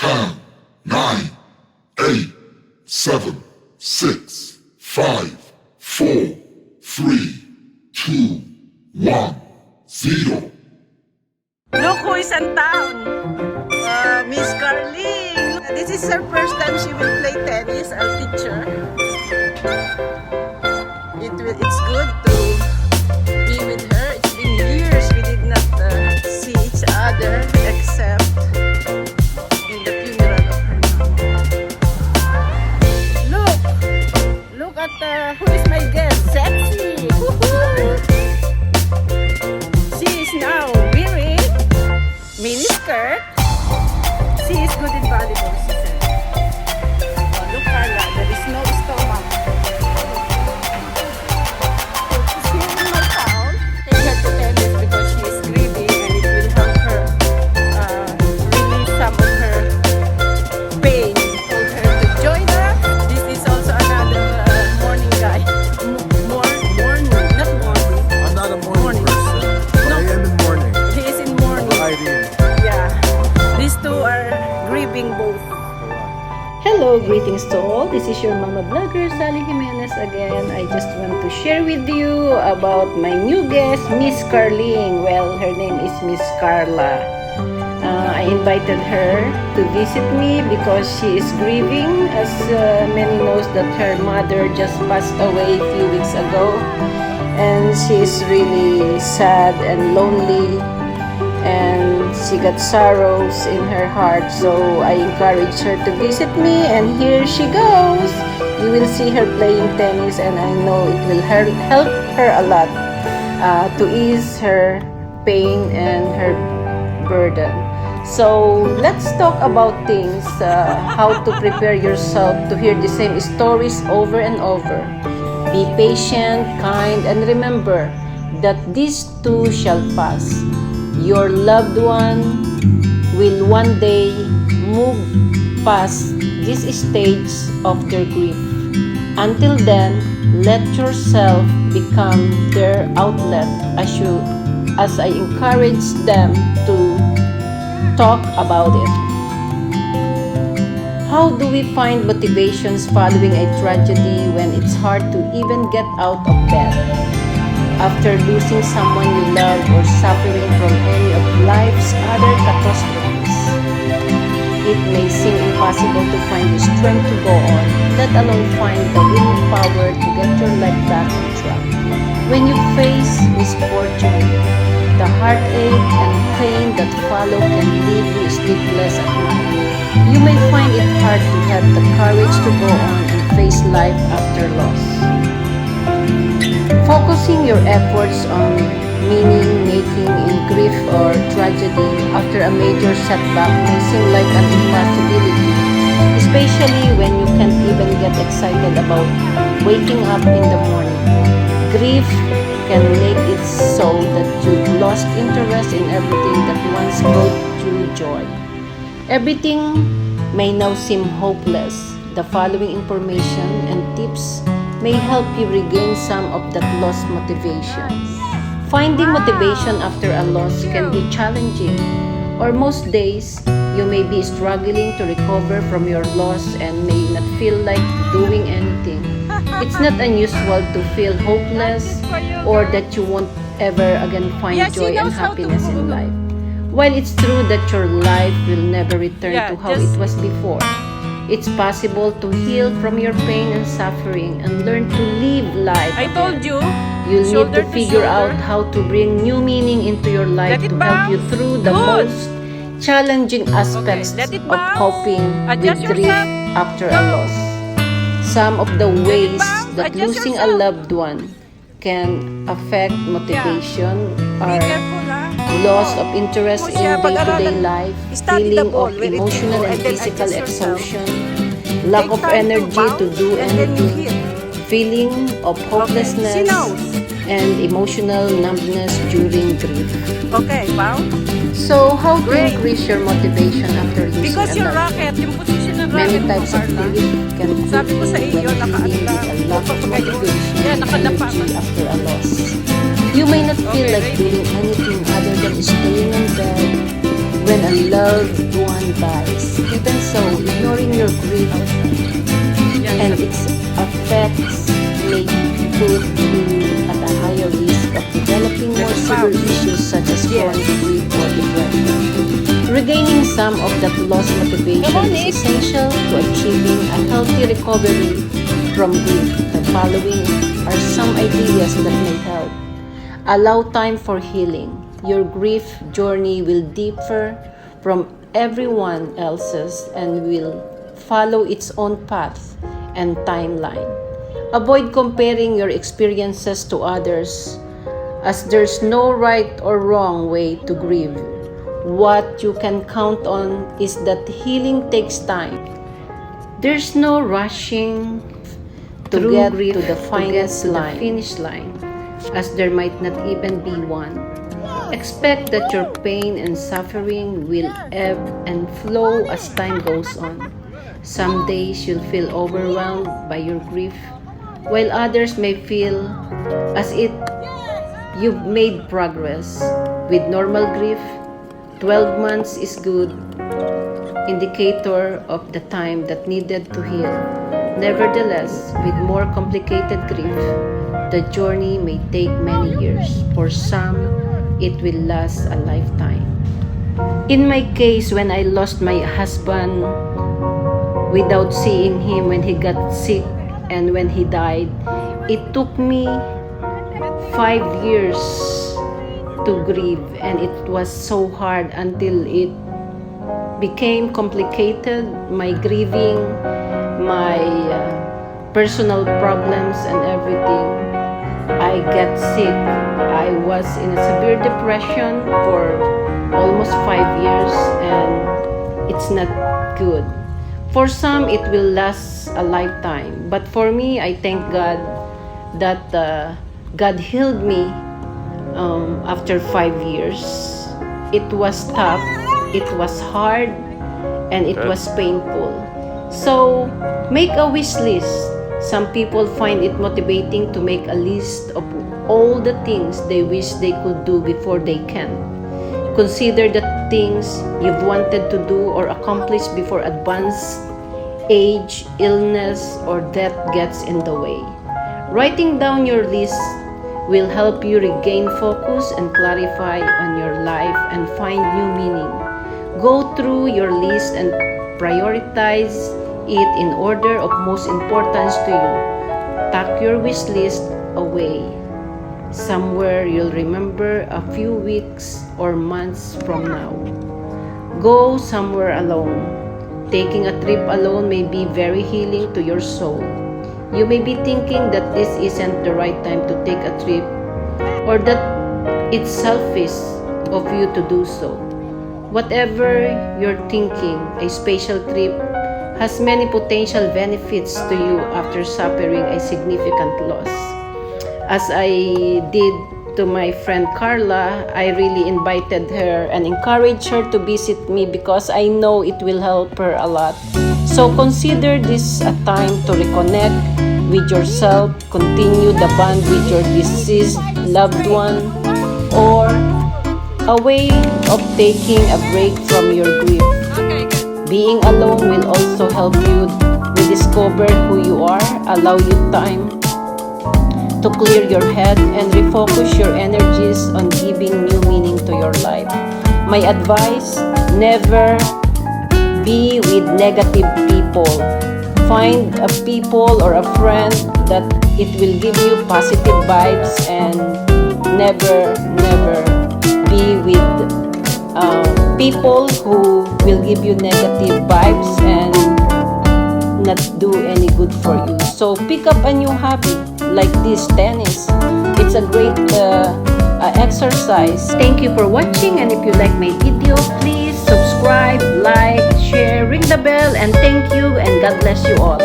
10, 9, 8, 7, 6, 5, 4, 3, 2, 1, 0. Look who is in town! Miss Carling! This is her first time she will play tennis. I'll teach her. It's good to be with her. It's been years we did not see each other except in the funeral of her mom. Look at who is my guest? Sexy! Woohoo! She is now wearing mini skirt. She is good in volleyball, she said. Oh, look, Carla, there is no stomach. She's here in my town. Take her to tennis because she is grieving and it will help her release some of her pain. Told her to join us. This is also another morning guy. Morning, not morning. I'm not a morning person, but No. I am in morning. He is in morning. Irene. Yeah. These two are grieving both. Hello, greetings to all. This is your mama vlogger, Sally Jimenez again. I just want to share with you about my new guest, Miss Carling. Well, her name is Miss Carla. I invited her to visit me because she is grieving. As many knows that her mother just passed away a few weeks ago. And she is really sad and lonely. And she got sorrows in her heart, so I encouraged her to visit me, and here she goes. You will see her playing tennis, and I know it will help her a lot to ease her pain and her burden. So let's talk about things, how to prepare yourself to hear the same stories over and over. Be patient, kind, and remember that these too shall pass. Your loved one will one day move past this stage of their grief. Until then, let yourself become their outlet as I encourage them to talk about it. How do we find motivations following a tragedy when it's hard to even get out of bed? After losing someone you love or suffering from any of life's other catastrophes, it may seem impossible to find the strength to go on, let alone find the willpower to get your life back on track. When you face misfortune, the heartache and pain that follow can leave you sleepless at night. You may find it hard to have the courage to go on and face life after loss. Focusing your efforts on meaning-making in grief or tragedy after a major setback may seem like an impossibility, especially when you can't even get excited about waking up in the morning. Grief can make it so that you've lost interest in everything that once brought you joy. Everything may now seem hopeless. The following information and tips may help you regain some of that lost motivation. Finding motivation after a loss can be challenging, or most days you may be struggling to recover from your loss and may not feel like doing anything. It's not unusual to feel hopeless or that you won't ever again find joy and happiness in life. While it's true that your life will never return to how it was before, it's possible to heal from your pain and suffering and learn to live life I told you. You'll need Shoulder to to figure out shoulder. how to bring new meaning into your life Let it to help you bounce. through the Good. most challenging aspects let it of bounce. coping Adjust with grief yourself. after a Go. loss. Some of the ways bounce. that Adjust losing a yourself. loved one can affect motivation Be are careful, ha? loss of interest Kung in siya day-to-day pag-aralan, life, study the feeling ball of when it emotional goes, and and then physical adjust yourself. exhaustion, lack of Take time energy bounce, to do and then you anything, hit. feeling of She hopelessness, knows. and emotional numbness during grief. Okay, bounce. So, how to Great. increase your motivation after losing Because a your loved one? racket, yung position ng Many racket mo, types of Carla. grief can Sabi ko sa iyo, when nakaano feeling lang. with a lack of motivation Yan, and nakadapa energy ka. after a loss. You may not feel Okay, like ready? doing anything other than staying in bed, when a loved one dies. Even so, ignoring your grief and its effects may put you at a higher risk of developing more severe issues such as chronic grief or depression. Regaining some of that lost motivation is essential to achieving a healthy recovery from grief. The following are some ideas that may help. Allow time for healing. Your grief journey will differ from everyone else's and will follow its own path and timeline. Avoid comparing your experiences to others, as there's no right or wrong way to grieve. What you can count on is that healing takes time. There's no rushing to get to the finish line, as there might not even be one. Expect that your pain and suffering will ebb and flow as time goes on. Some days you'll feel overwhelmed by your grief, while others may feel as if you've made progress. With normal grief, 12 months is good indicator of the time that needed to heal. Nevertheless, with more complicated grief, the journey may take many years. For some, it will last a lifetime. In my case, when I lost my husband without seeing him when he got sick and when he died, it took me 5 years to grieve, and it was so hard until it became complicated. My grieving, my personal problems and everything. I get sick. I was in a severe depression for almost 5 years, and it's not good. For some, it will last a lifetime. But for me, I thank God that God healed me after 5 years. It was tough, it was hard, and it was painful. So, make a wish list. Some people find it motivating to make a list of all the things they wish they could do before they can. Consider the things you've wanted to do or accomplish before advanced age, illness, or death gets in the way. Writing down your list will help you regain focus and clarify on your life and find new meaning. Go through your list and prioritize it in order of most importance to you. Tuck your wish list away somewhere you'll remember a few weeks or months from now. Go somewhere alone. Taking a trip alone may be very healing to your soul. You may be thinking that this isn't the right time to take a trip, or that it's selfish of you to do so. Whatever you're thinking, a special trip has many potential benefits to you after suffering a significant loss. As I did to my friend Carla, I really invited her and encouraged her to visit me because I know it will help her a lot. So consider this a time to reconnect with yourself, continue the bond with your deceased loved one, or a way of taking a break from your grief. Being alone will also help you rediscover who you are, allow you time to clear your head and refocus your energies on giving new meaning to your life. My advice, never be with negative people. Find a people or a friend that it will give you positive vibes, and never be with people who will give you negative vibes and not do any good for you. So pick up a new hobby like this tennis. It's a great exercise. Thank you for watching, and if you like my video, please subscribe, like, share, ring the bell, and thank you, and God bless you all.